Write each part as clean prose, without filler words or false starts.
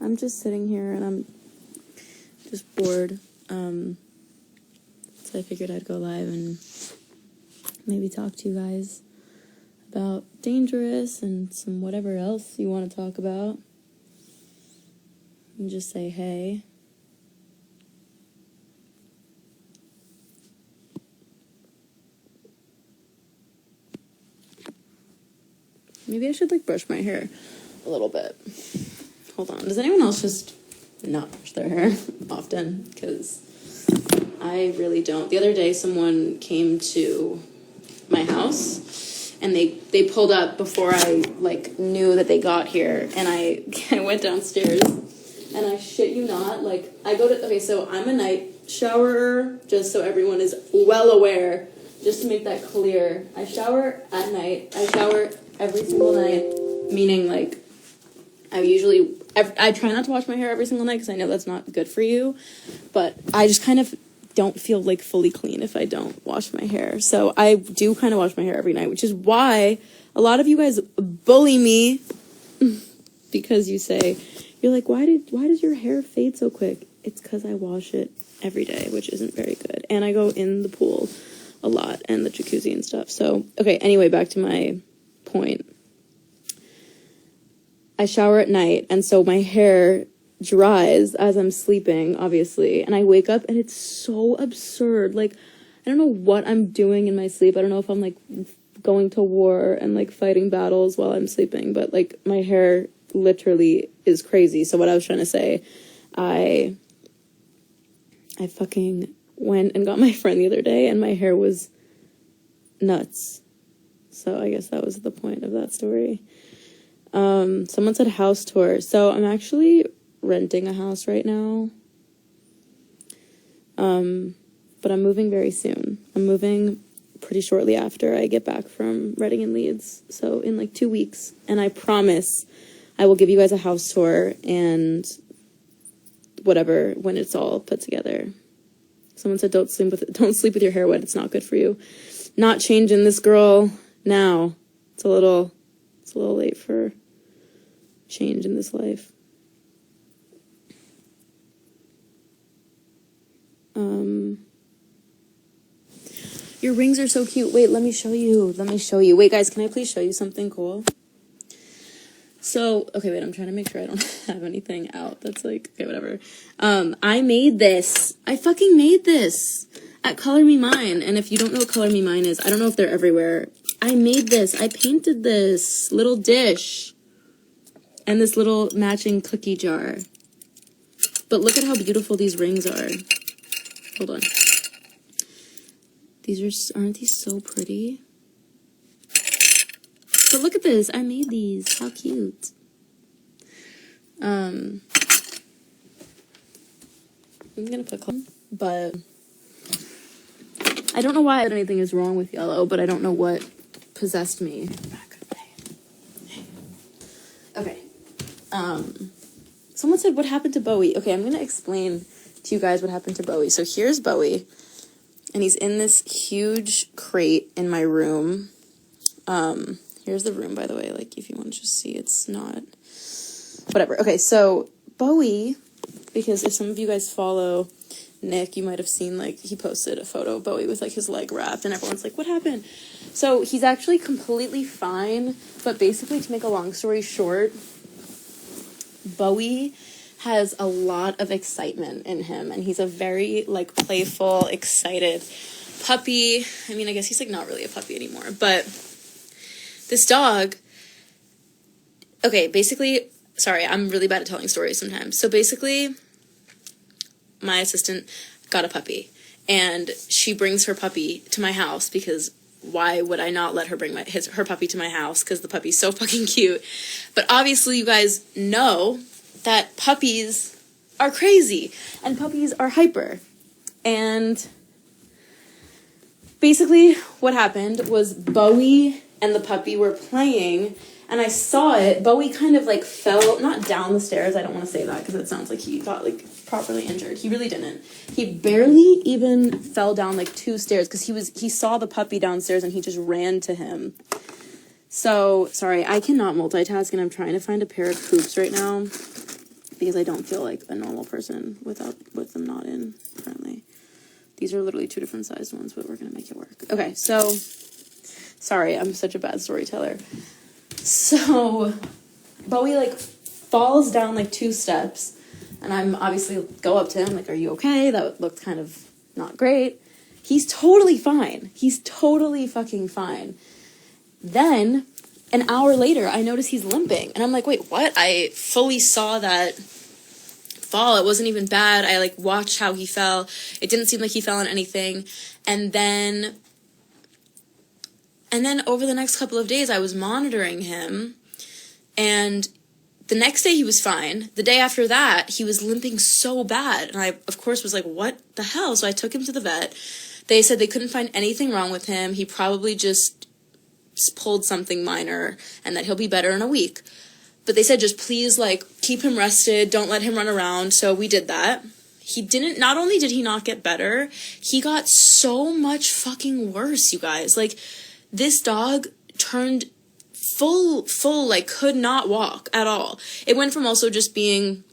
I'm just sitting here and I'm just bored. So I figured I'd go live and maybe talk to you guys about Dangerous and some whatever else you want to talk about. And just say hey. Maybe I should, like, brush my hair a little bit. Hold on. Does anyone else just not brush their hair often? Because I really don't. The other day, someone came to my house, and they pulled up before I, like, knew that they got here, and I went downstairs, and I shit you not, like, okay, so I'm a night showerer, just so everyone is well aware, just to make that clear. I shower at night. I shower every single night, meaning, like, I try not to wash my hair every single night because I know that's not good for you, but I just kind of don't feel, like, fully clean if I don't wash my hair. So I do kind of wash my hair every night, which is why a lot of you guys bully me because you're like, why does your hair fade so quick? It's because I wash it every day, which isn't very good. And I go in the pool a lot and the jacuzzi and stuff. So, okay, anyway, back to my point. I shower at night, and so my hair dries as I'm sleeping, obviously, and I wake up and it's so absurd. Like, I don't know what I'm doing in my sleep. I don't know if I'm, like, going to war and, like, fighting battles while I'm sleeping, but, like, my hair literally is crazy. So what I was trying to say, I fucking went and got my friend the other day, and my hair was nuts. So I guess that was the point of that story. Someone said house tour. So I'm actually renting a house right now. But I'm moving very soon. I'm moving pretty shortly after I get back from Reading and Leeds. So in, like, 2 weeks. And I promise I will give you guys a house tour and whatever when it's all put together. Someone said don't sleep with your hair wet. It's not good for you. Not changing this girl now. It's a little late for change in this life. Your rings are so cute. Wait, let me show you. Wait, guys, can I please show you something cool? So, okay, wait, I'm trying to make sure I don't have anything out that's like, okay, whatever. I made this. I fucking made this at Color Me Mine. And if you don't know what Color Me Mine is, I don't know if they're everywhere. I made this. I painted this little dish and this little matching cookie jar. But look at how beautiful these rings are. Hold on. Aren't these so pretty? But look at this. I made these. How cute. I'm gonna put, but I don't know why anything is wrong with yellow, but I don't know what possessed me. Okay. Someone said, what happened to Bowie? Okay, I'm gonna explain to you guys what happened to Bowie. So here's Bowie, and he's in this huge crate in my room. Here's the room, by the way, like, if you want to just see, it's not, whatever. Okay, so Bowie, because if some of you guys follow Nick, you might have seen, like, he posted a photo of Bowie with, like, his leg wrapped, and everyone's like, what happened? So he's actually completely fine, but basically, to make a long story short, Bowie has a lot of excitement in him, and he's a very, like, playful, excited puppy. I mean, I guess he's, like, not really a puppy anymore, but this dog, okay, basically, sorry, I'm really bad at telling stories sometimes. So basically, my assistant got a puppy, and she brings her puppy to my house because why would I not let her bring her puppy to my house? Because the puppy's so fucking cute. But obviously, you guys know that puppies are crazy, and puppies are hyper. And basically, what happened was Bowie and the puppy were playing, and I saw it. Bowie kind of, like, fell, not down the stairs. I don't want to say that because it sounds like he got, like, properly injured. He really didn't. He barely even fell down, like, 2 stairs because he saw the puppy downstairs and he just ran to him. So, sorry, I cannot multitask, and I'm trying to find a pair of hoops right now. because I don't feel like a normal person with them not in currently. These are literally 2 different sized ones, but we're gonna make it work. Okay, so sorry, I'm such a bad storyteller. So Bowie like falls down like 2 steps, and I'm obviously go up to him like, are you okay? That looked kind of not great. He's totally fine. He's totally fucking fine. Then an hour later, I notice he's limping, and I'm like, wait, what? I fully saw that fall. It wasn't even bad. I like watched how he fell. It didn't seem like he fell on anything. And then over the next couple of days, I was monitoring him, and the next day he was fine. The day after that, he was limping so bad, and I, of course, was like, what the hell? So I took him to the vet. They said they couldn't find anything wrong with him. He probably just pulled something minor, and that he'll be better in a week. But they said, just please, like, keep him rested. Don't let him run around. So we did that. Not only did he not get better, he got so much fucking worse, you guys. Like, this dog turned full, like, could not walk at all. It went from also just being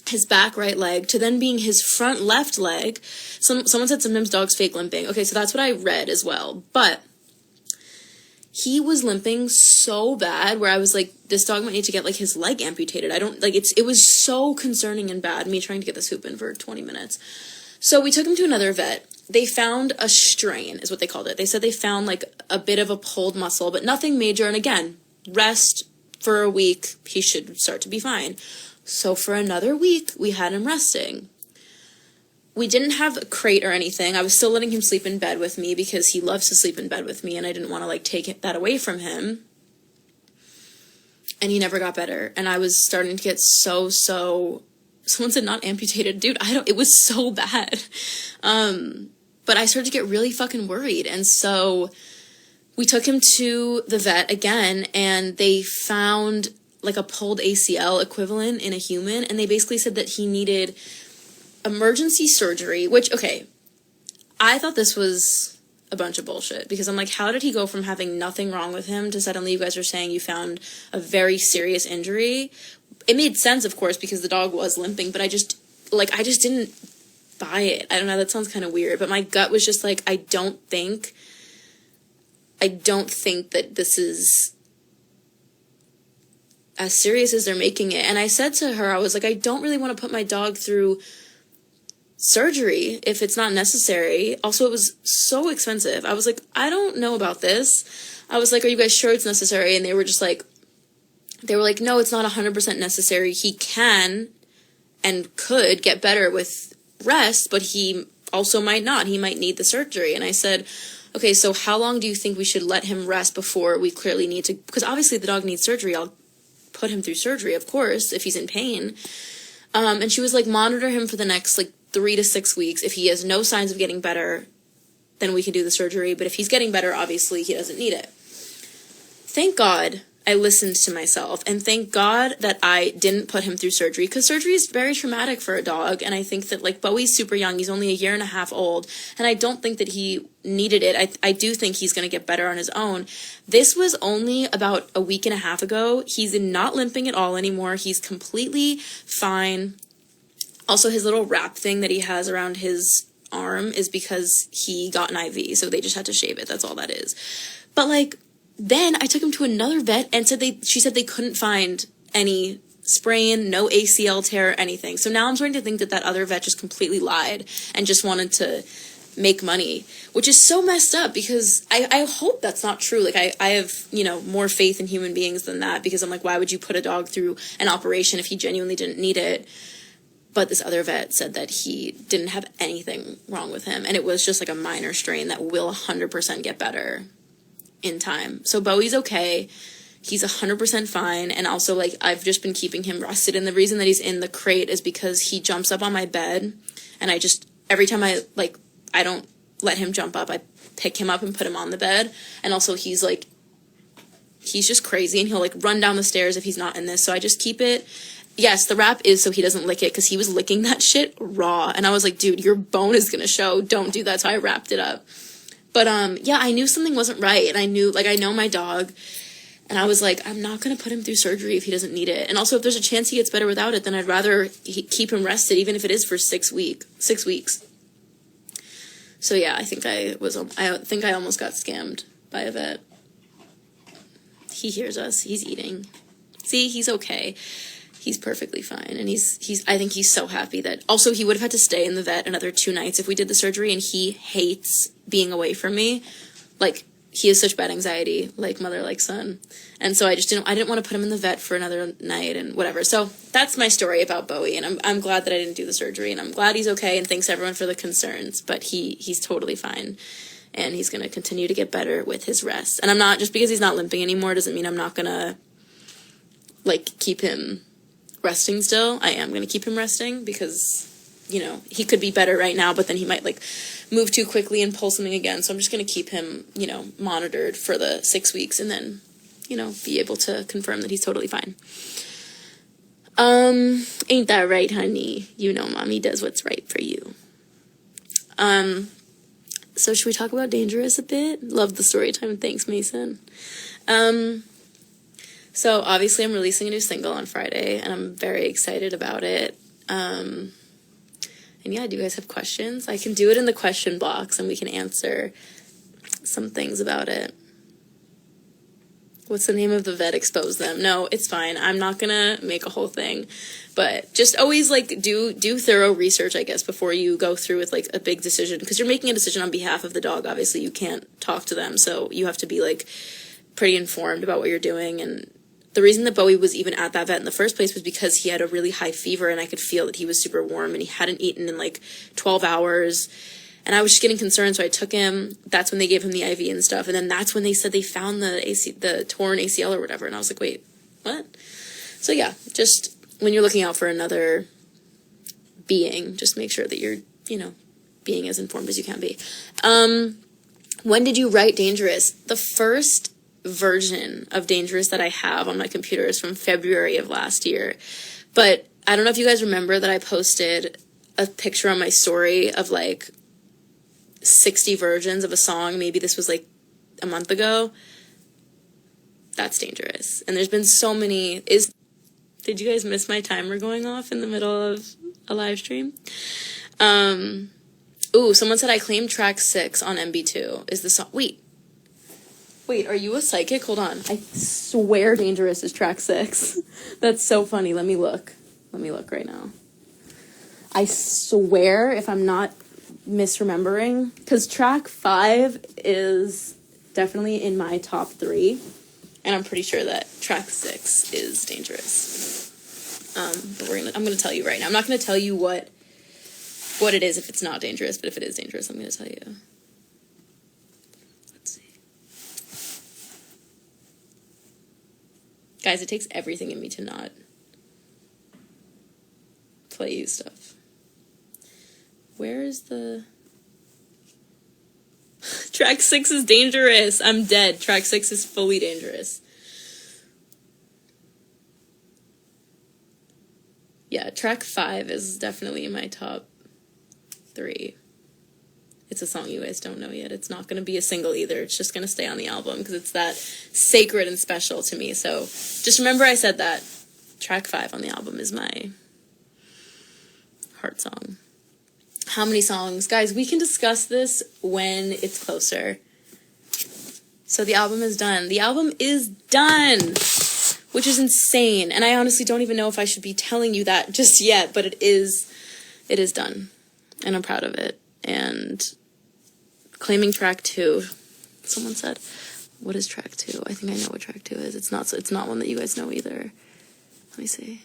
his back right leg to then being his front left leg. Someone said sometimes dogs fake limping. Okay, so that's what I read as well. But he was limping so bad where I was like, this dog might need to get, like, his leg amputated. It was so concerning and bad, me trying to get this hoop in for 20 minutes. So we took him to another vet. They found a strain, is what they called it. They said they found, like, a bit of a pulled muscle, but nothing major. And again, rest for a week, he should start to be fine. So for another week, we had him resting. We didn't have a crate or anything. I was still letting him sleep in bed with me because he loves to sleep in bed with me, and I didn't want to, like, take that away from him. And he never got better. And I was starting to get so, someone said not amputated. Dude, it was so bad. But I started to get really fucking worried. And so we took him to the vet again, and they found, like, a pulled ACL equivalent in a human. And they basically said that he needed emergency surgery, which, okay, I thought this was a bunch of bullshit, because I'm like, how did he go from having nothing wrong with him to suddenly you guys are saying you found a very serious injury? It made sense, of course, because the dog was limping, but I just didn't buy it. I don't know, that sounds kind of weird, but my gut was just like, I don't think that this is as serious as they're making it. And I said to her, I was like, I don't really want to put my dog through surgery if it's not necessary. Also, it was so expensive. I was like, I don't know about this. I was like, are you guys sure it's necessary? And they were like, no, it's not 100% necessary. He can and could get better with rest, but he also might not. He might need the surgery. And I said, okay, so how long do you think we should let him rest before we clearly need to, because obviously the dog needs surgery. I'll put him through surgery, of course, if he's in pain. And she was like, monitor him for the next, like, 3 to 6 weeks. If he has no signs of getting better, then we can do the surgery. But if he's getting better, obviously he doesn't need it. Thank God I listened to myself, and thank God that I didn't put him through surgery, because surgery is very traumatic for a dog. And I think that, like, Bowie's super young. He's only 1.5 years old, and I don't think that he needed it. I do think he's going to get better on his own. This was only about 1.5 weeks ago. He's not limping at all anymore. He's completely fine. Also, his little wrap thing that he has around his arm is because he got an IV, so they just had to shave it. That's all that is. But, like, then I took him to another vet, and she said they couldn't find any sprain, no ACL tear, anything. So now I'm starting to think that other vet just completely lied and just wanted to make money, which is so messed up, because I hope that's not true. Like, I have, more faith in human beings than that, because I'm like, why would you put a dog through an operation if he genuinely didn't need it? But this other vet said that he didn't have anything wrong with him, and it was just like a minor strain that will 100% get better in time. So Bowie's okay. He's 100% fine. And also, like, I've just been keeping him rested. And the reason that he's in the crate is because he jumps up on my bed, and every time I don't let him jump up, I pick him up and put him on the bed. And also he's just crazy, and he'll, like, run down the stairs if he's not in this. So I just keep it. Yes, the wrap is so he doesn't lick it, because he was licking that shit raw. And I was like, dude, your bone is going to show. Don't do that. So I wrapped it up. But, yeah, I knew something wasn't right. And I know my dog. And I was like, I'm not going to put him through surgery if he doesn't need it. And also, if there's a chance he gets better without it, then I'd rather keep him rested, even if it is for 6 weeks. So yeah, I think I almost got scammed by a vet. He hears us. He's eating. See, he's okay. He's perfectly fine. And I think he's so happy that, also he would have had to stay in the vet another 2 nights if we did the surgery, and he hates being away from me. Like, he has such bad anxiety, like mother, like son. And so I didn't want to put him in the vet for another night and whatever. So that's my story about Bowie, and I'm glad that I didn't do the surgery, and I'm glad he's okay, and thanks everyone for the concerns, but he's totally fine, and he's going to continue to get better with his rest. And I'm not, just because he's not limping anymore doesn't mean I'm not going to, like, keep him resting still. I am going to keep him resting because, you know, he could be better right now, but then he might, like, move too quickly and pull something again. So I'm just going to keep him, you know, monitored for the 6 weeks and then, you know, be able to confirm that he's totally fine. Ain't that right, honey? You know, mommy does what's right for you. So should we talk about Dangerous a bit? Love the story time. Thanks, Mason. So obviously I'm releasing a new single on Friday, and I'm very excited about it. And yeah, do you guys have questions? I can do it in the question box, and we can answer some things about it. What's the name of the vet? Expose them. No, it's fine. I'm not gonna make a whole thing, but just always, like, do thorough research, I guess, before you go through with, like, a big decision, because you're making a decision on behalf of the dog. Obviously, you can't talk to them, so you have to be, like, pretty informed about what you're doing. And the reason that Bowie was even at that vet in the first place was because he had a really high fever, and I could feel that he was super warm, and he hadn't eaten in, like, 12 hours. And I was just getting concerned, so I took him. That's when they gave him the IV and stuff. And then that's when they said they found the torn ACL or whatever. And I was like, wait, what? So yeah, just when you're looking out for another being, just make sure that you're, you know, being as informed as you can be. When did you write Dangerous? The first version of Dangerous that I have on my computer is from February of last year. But I don't know if you guys remember that I posted a picture on my story of, like, 60 versions of a song. Maybe this was, like, a month ago. That's Dangerous. And there's been so many. Did you guys miss my timer going off in the middle of a live stream? Ooh, someone said I claimed track 6 on MB2. Is the song... Wait, are you a psychic? Hold on. I swear Dangerous is track 6. That's so funny. Let me look right now. I swear, if I'm not misremembering, because track 5 is definitely in my top 3, and I'm pretty sure that track 6 is Dangerous. But I'm gonna tell you right now. I'm not gonna tell you what it is if it's not Dangerous, but if it is Dangerous, I'm gonna tell you. Let's see, guys. It takes everything in me to not play you stuff. Where is the... Track 6 is Dangerous. I'm dead. Track 6 is fully Dangerous. Yeah, track 5 is definitely in my top 3. It's a song you guys don't know yet. It's not going to be a single either. It's just going to stay on the album because it's that sacred and special to me. So just remember I said that. Track 5 on the album is my heart song. How many songs? Guys, we can discuss this when it's closer. So the album is done. The album is done, which is insane. And I honestly don't even know if I should be telling you that just yet, but it is done. And I'm proud of it. And claiming track 2. Someone said, what is track 2? I think I know what track 2 is. It's not one that you guys know either. Let me see.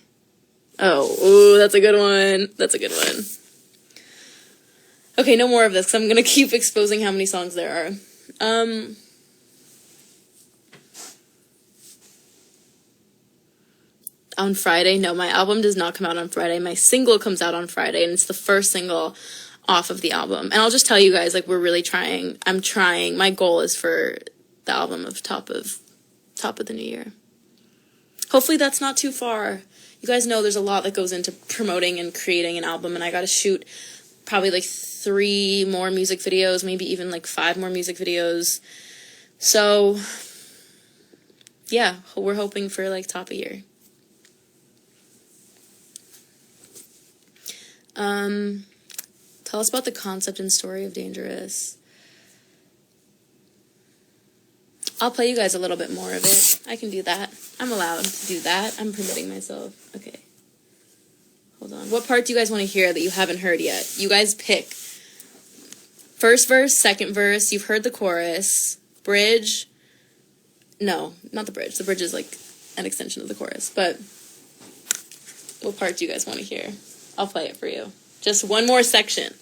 Oh, ooh, that's a good one. That's a good one. Okay, no more of this, because I'm going to keep exposing how many songs there are. On Friday, no, my album does not come out on Friday. My single comes out on Friday, and it's the first single off of the album. And I'll just tell you guys, like, we're really trying. I'm trying. My goal is for the album of top of the new year. Hopefully that's not too far. You guys know there's a lot that goes into promoting and creating an album, and I got to shoot probably like 3 more music videos, maybe even like 5 more music videos. So yeah, we're hoping for like top of year. Tell us about the concept and story of Dangerous. I'll play you guys a little bit more of it. I can do that. I'm allowed to do that. I'm permitting myself. Okay. Hold on. What part do you guys want to hear that you haven't heard yet? You guys pick. First verse, second verse. You've heard the chorus. Bridge. No, not the bridge. The bridge is like an extension of the chorus. But what part do you guys want to hear? I'll play it for you. Just one more section.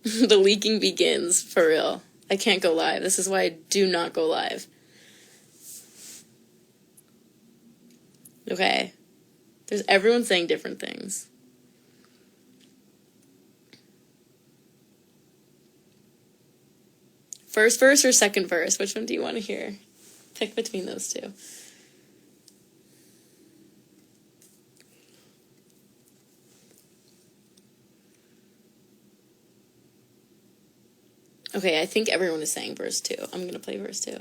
The leaking begins, for real. I can't go live. This is why I do not go live. Okay. There's everyone saying different things. First verse or second verse? Which one do you want to hear? Pick between those two. Okay, I think everyone is saying verse 2. I'm going to play verse 2.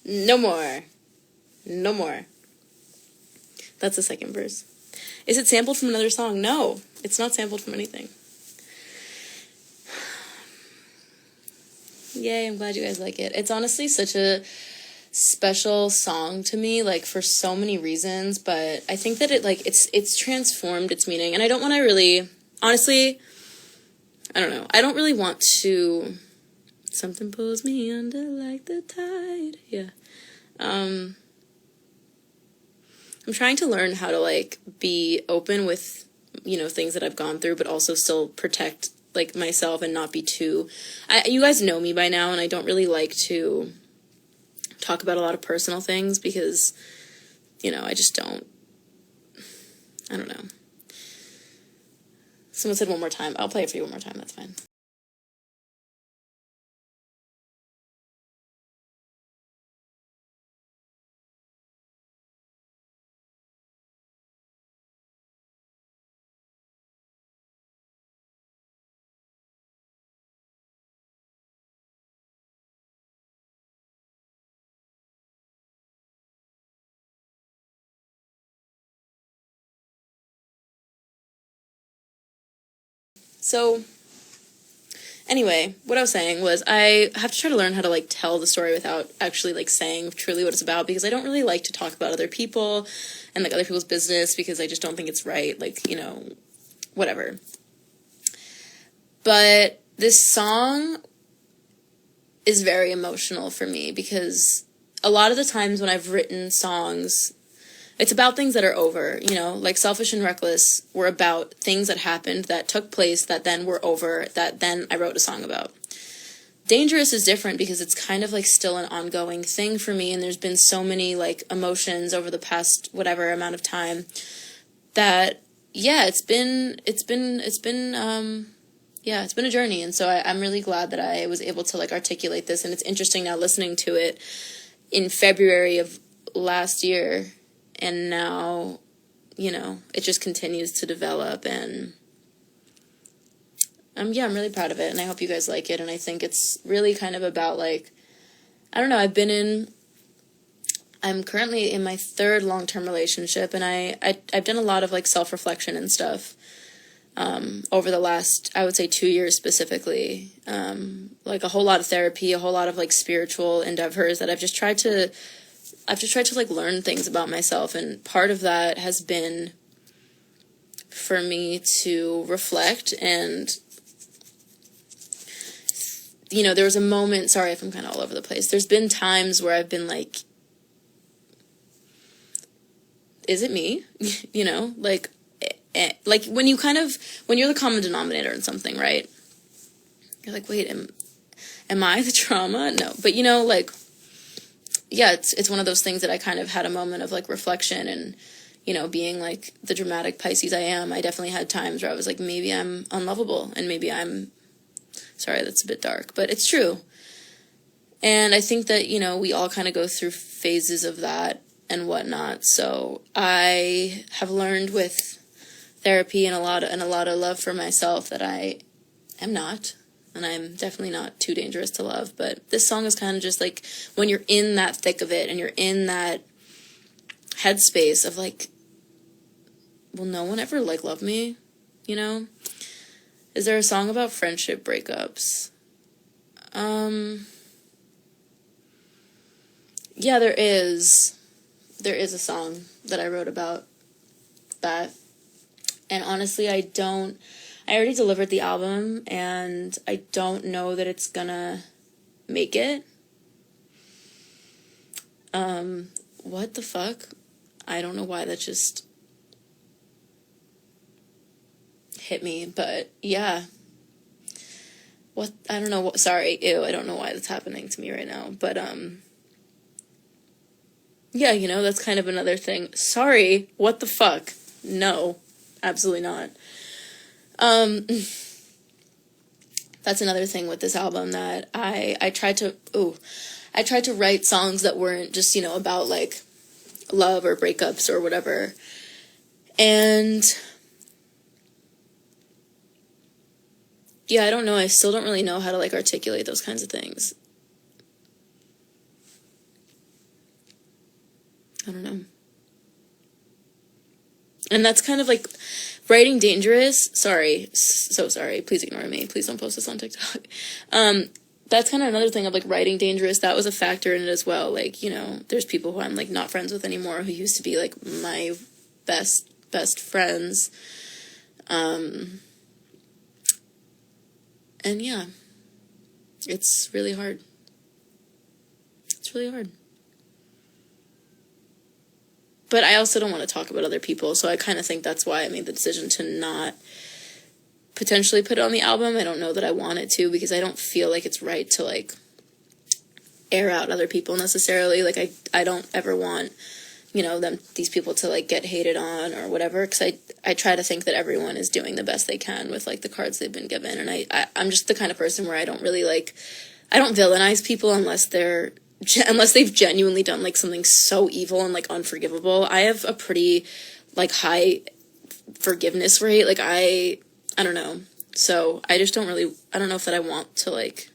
No more. No more. That's the second verse. Is it sampled from another song? No, it's not sampled from anything. Yay, I'm glad you guys like it. It's honestly such a special song to me, like, for so many reasons, but I think that it's transformed its meaning, and I don't want to really, honestly, I don't know, I don't really want to, something pulls me under like the tide, yeah, I'm trying to learn how to, like, be open with, you know, things that I've gone through, but also still protect, like, myself and not be too, you guys know me by now, and I don't really like to talk about a lot of personal things because, you know, I just don't, I don't know. Someone said one more time. I'll play it for you one more time, that's fine. So, anyway, what I was saying was I have to try to learn how to, like, tell the story without actually, like, saying truly what it's about, because I don't really like to talk about other people and, like, other people's business because I just don't think it's right, like, you know, whatever. But this song is very emotional for me because a lot of the times when I've written songs, it's about things that are over, you know, like Selfish and Reckless were about things that happened, that took place, that then were over, that then I wrote a song about. Dangerous is different because it's kind of like still an ongoing thing for me, and there's been so many, like, emotions over the past whatever amount of time that, yeah, it's been a journey, and so I'm really glad that I was able to, like, articulate this, and it's interesting now listening to it in February of last year. And now, you know, it just continues to develop, and I'm really proud of it, and I hope you guys like it, and I think it's really kind of about, like, I don't know, I'm currently in my third long-term relationship, and I've done a lot of, like, self-reflection and stuff, over the last, I would say 2 years specifically, like, a whole lot of therapy, a whole lot of, like, spiritual endeavors that I've just tried to, like, learn things about myself, and part of that has been for me to reflect, and, you know, there was a moment, sorry if I'm kind of all over the place, there's been times where I've been, like, is it me? You know, like when you're the common denominator in something, right? You're like, wait, am I the trauma? No, but you know, like, yeah, it's one of those things that I kind of had a moment of like reflection, and, you know, being like the dramatic Pisces I am, I definitely had times where I was like, maybe I'm unlovable, and maybe sorry, that's a bit dark, but it's true. And I think that, you know, we all kind of go through phases of that and whatnot. So I have learned with therapy and a lot of love for myself that I am not, and I'm definitely not too dangerous to love. But this song is kind of just like when you're in that thick of it and you're in that headspace of like, will no one ever like love me? You know? Is there a song about friendship breakups? Yeah, there is. There is a song that I wrote about that. And honestly, I already delivered the album, and I don't know that it's gonna make it. What the fuck? I don't know why that just hit me, but yeah. What? I don't know what, sorry, ew, I don't know why that's happening to me right now, but, yeah, you know, that's kind of another thing. Sorry, what the fuck? No, absolutely not. That's another thing with this album, that I tried to write songs that weren't just, you know, about like love or breakups or whatever. And yeah, I don't know. I still don't really know how to like articulate those kinds of things. I don't know. And that's kind of like writing dangerous. Sorry. So sorry. Please ignore me. Please don't post this on TikTok. That's kind of another thing of like writing dangerous. That was a factor in it as well. Like, you know, there's people who I'm like not friends with anymore who used to be like my best friends. And yeah, it's really hard. It's really hard. But I also don't want to talk about other people, so I kind of think that's why I made the decision to not potentially put it on the album. I don't know that I want it to, because I don't feel like it's right to, like, air out other people necessarily. Like, I don't ever want, you know, these people to, like, get hated on or whatever, because I try to think that everyone is doing the best they can with, like, the cards they've been given, and I'm just the kind of person where I don't really, like, I don't villainize people unless they've genuinely done, like, something so evil and, like, unforgivable. I have a pretty, like, high forgiveness rate. Like, I don't know. So, I just don't really, I don't know if that I want to, like,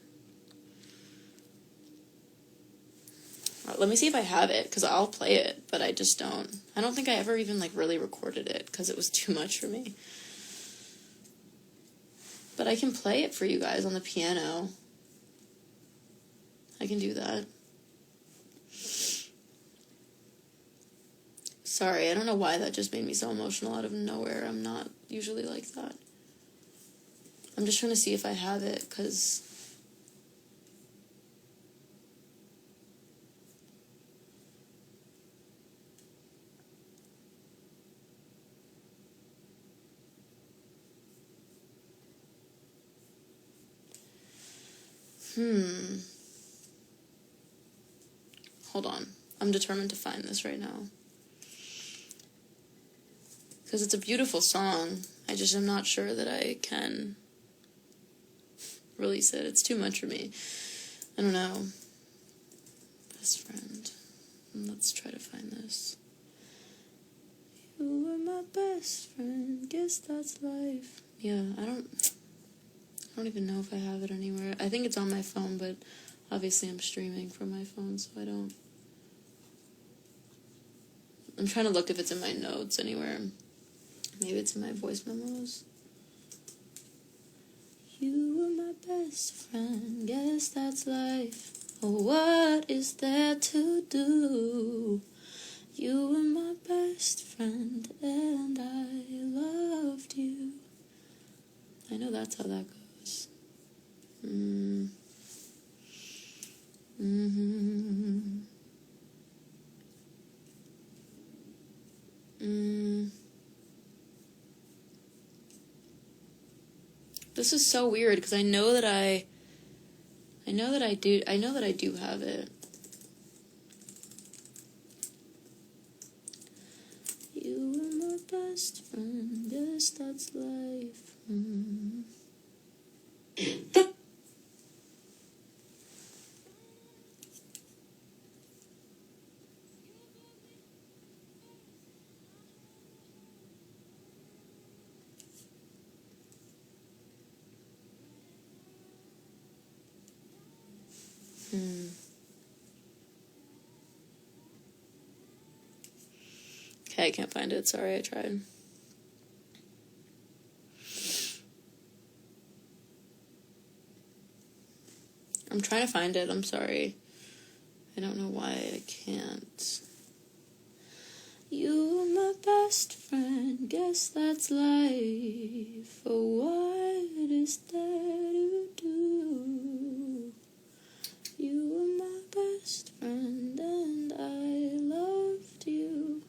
let me see if I have it, because I'll play it, but I just don't. I don't think I ever even, like, really recorded it, because it was too much for me. But I can play it for you guys on the piano. I can do that. Sorry, I don't know why that just made me so emotional out of nowhere. I'm not usually like that. I'm just trying to see if I have it, because hold on. I'm determined to find this right now. Because it's a beautiful song. I just am not sure that I can release it. It's too much for me. I don't know. Best friend. Let's try to find this. You were my best friend. Guess that's life. Yeah, I don't even know if I have it anywhere. I think it's on my phone, but obviously I'm streaming from my phone, so I don't. I'm trying to look if it's in my notes anywhere. Maybe it's in my voice memos. You were my best friend, guess that's life. Oh, what is there to do? You were my best friend, and I loved you. I know that's how that goes. This is so weird because I know that I do have it. You are my best friend, yes, that's life. Okay, I can't find it. Sorry, I tried. I'm trying to find it. I'm sorry. I don't know why I can't. You are my best friend. Guess that's life. Oh, what is there to do? You are my best friend, and I loved you.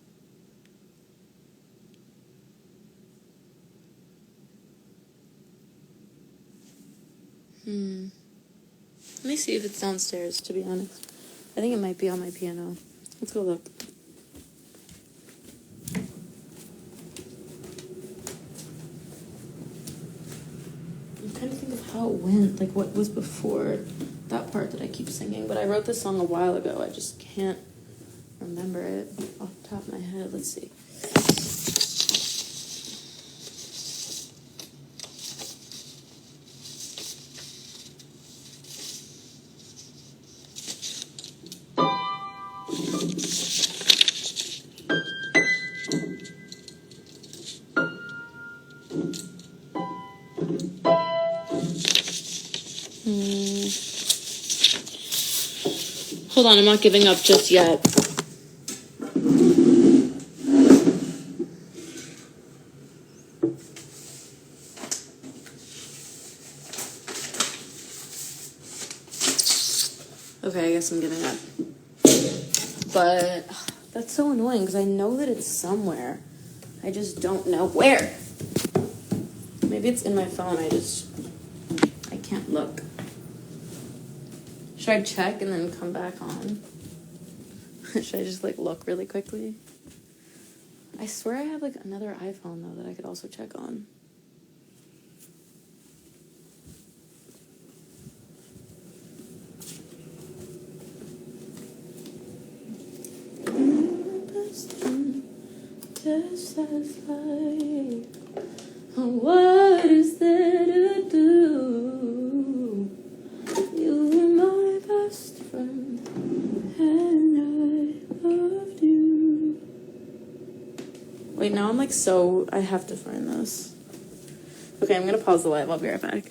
Let me see if it's downstairs, to be honest. I think it might be on my piano. Let's go look. I'm trying to think of how it went, like what was before that part that I keep singing. But I wrote this song a while ago. I just can't remember it off the top of my head. Let's see. Hold on, I'm not giving up just yet. Okay, I guess I'm giving up. But that's so annoying because I know that it's somewhere. I just don't know where. Maybe it's in my phone. I can't look. Should I check and then come back on? Should I just, like, look really quickly? I swear I have, like, another iPhone, though, that I could also check on. Just as life. What is there to do? You were my best friend, and I loved you. Wait, now I'm like I have to find this. Okay, I'm gonna pause the live. I'll be right back.